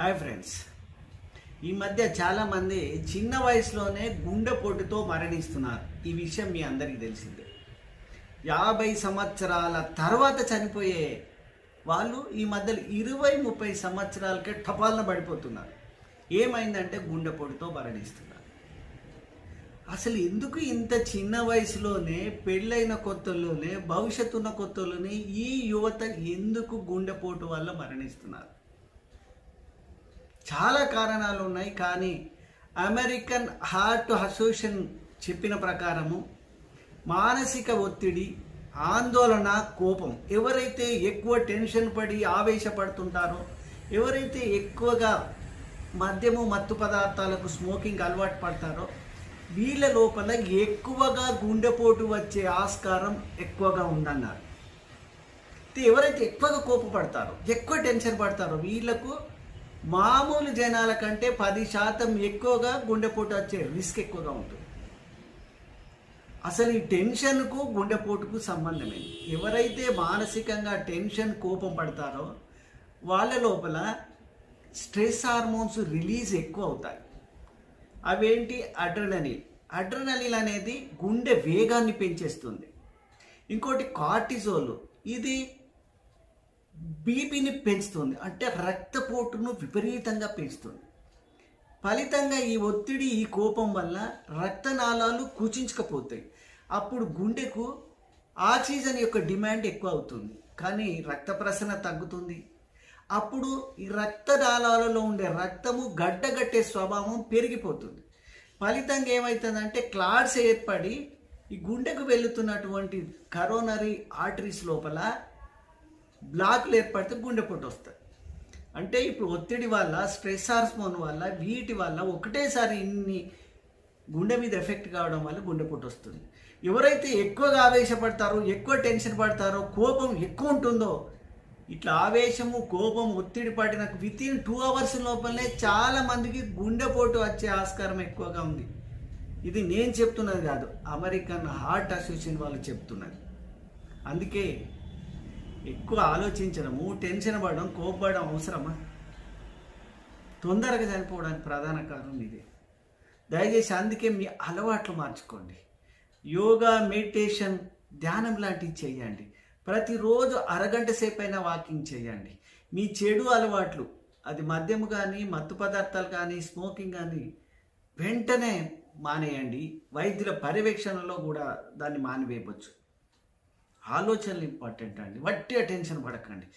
Hi friends, ఈ మధ్య చాలామంది చిన్న వయసులోనే గుండెపోటుతో మరణిస్తున్నారు. ఈ విషయం మీ అందరికీ తెలిసిందే. 50 సంవత్సరాల తర్వాత చనిపోయే వాళ్ళు ఈ మధ్యలో 20-30 సంవత్సరాలకే టపాలన పడిపోతున్నారు. ఏమైందంటే గుండెపోటుతో మరణిస్తున్నారు. అసలు ఎందుకు ఇంత చిన్న వయసులోనే, పెళ్ళైన కొత్తలోనే, భవిష్యత్తున్న కొత్తలోనే ఈ యువత ఎందుకు గుండెపోటు వల్ల మరణిస్తున్నారు? చాలా కారణాలు ఉన్నాయి. కానీ అమెరికన్ హార్ట్ అసోసియేషన్ చెప్పిన ప్రకారము మానసిక ఒత్తిడి, ఆందోళన, కోపం, ఎవరైతే ఎక్కువ టెన్షన్ పడి ఆవేశపడుతుంటారో, ఎవరైతే ఎక్కువగా మద్యము మత్తు పదార్థాలకు స్మోకింగ్ అలవాటు పడతారో వీళ్ళ లోపల ఎక్కువగా గుండెపోటు వచ్చే ఆస్కారం ఎక్కువగా ఉందన్నారు. ఎవరైతే ఎక్కువగా కోపపడతారో, ఎక్కువ టెన్షన్ పడతారో వీళ్ళకు మామూలు జనాల కంటే 10% ఎక్కువగా గుండెపోటు వచ్చే రిస్క్ ఎక్కువగా ఉంటుంది. అసలు ఈ టెన్షన్కు గుండెపోటుకు సంబంధమేంటి? ఎవరైతే మానసికంగా టెన్షన్, కోపం పడతారో వాళ్ళ లోపల స్ట్రెస్ హార్మోన్స్ రిలీజ్ ఎక్కువ అవుతాయి. అవేంటి? అడ్రినలిన్. అడ్రినలిన్ అనేది గుండె వేగాన్ని పెంచేస్తుంది. ఇంకోటి కార్టిజోల్, ఇది బీపీని పెంచుతుంది, అంటే రక్తపోటును విపరీతంగా పెంచుతుంది. ఫలితంగా ఈ ఒత్తిడి, ఈ కోపం వల్ల రక్తనాళాలు కుచించకపోతాయి. అప్పుడు గుండెకు ఆక్సిజన్ యొక్క డిమాండ్ ఎక్కువ అవుతుంది, కానీ రక్త ప్రసరణ తగ్గుతుంది. అప్పుడు ఈ రక్తనాళాలలో ఉండే రక్తము గడ్డగట్టే స్వభావం పెరిగిపోతుంది. ఫలితంగా ఏమవుతుందంటే క్లాట్స్ ఏర్పడి ఈ గుండెకు వెళుతున్నటువంటి కరోనరీ ఆర్టరీస్ లోపల బ్లాక్లు ఏర్పడితే గుండెపోటు వస్తుంది. అంటే ఇప్పుడు ఒత్తిడి వల్ల, స్ట్రెస్ హార్మోన్ వల్ల, వీటి వల్ల ఒకటేసారి ఇన్ని గుండె మీద ఎఫెక్ట్ కావడం వల్ల గుండెపోటు వస్తుంది. ఎవరైతే ఎక్కువగా ఆవేశపడతారో, ఎక్కువ టెన్షన్ పడతారో, కోపం ఎక్కువ ఉంటుందో, ఇట్లా ఆవేశము, కోపం, ఒత్తిడి పడిన వితిన్ 2 hours లోపలనే చాలా మందికి గుండెపోటు వచ్చే ఆస్కారం ఎక్కువగా ఉంది. ఇది నేను చెప్తున్నది కాదు, అమెరికన్ హార్ట్ అసోసియేషన్ వాళ్ళు చెప్తున్నది. అందుకే ఎక్కువ ఆలోచించడము, టెన్షన్ పడడం, కోపపడడం అవసరమా? తొందరగా చనిపోవడానికి ప్రధాన కారణం ఇదే. దయచేసి అందుకే మీ అలవాట్లు మార్చుకోండి. యోగా, మెడిటేషన్, ధ్యానం లాంటివి చేయండి. ప్రతిరోజు అరగంట సేపు అయినా వాకింగ్ చేయండి. మీ చెడు అలవాట్లు, అది మద్యము కానీ, మత్తు పదార్థాలు కానీ, స్మోకింగ్ కానీ వెంటనే మానేయండి. వైద్యుల పర్యవేక్షణలో కూడా దాన్ని మానివేయవచ్చు. ఆలోచనలు ఇంపార్టెంట్ అండి. వట్టిగా టెన్షన్ పడకండి.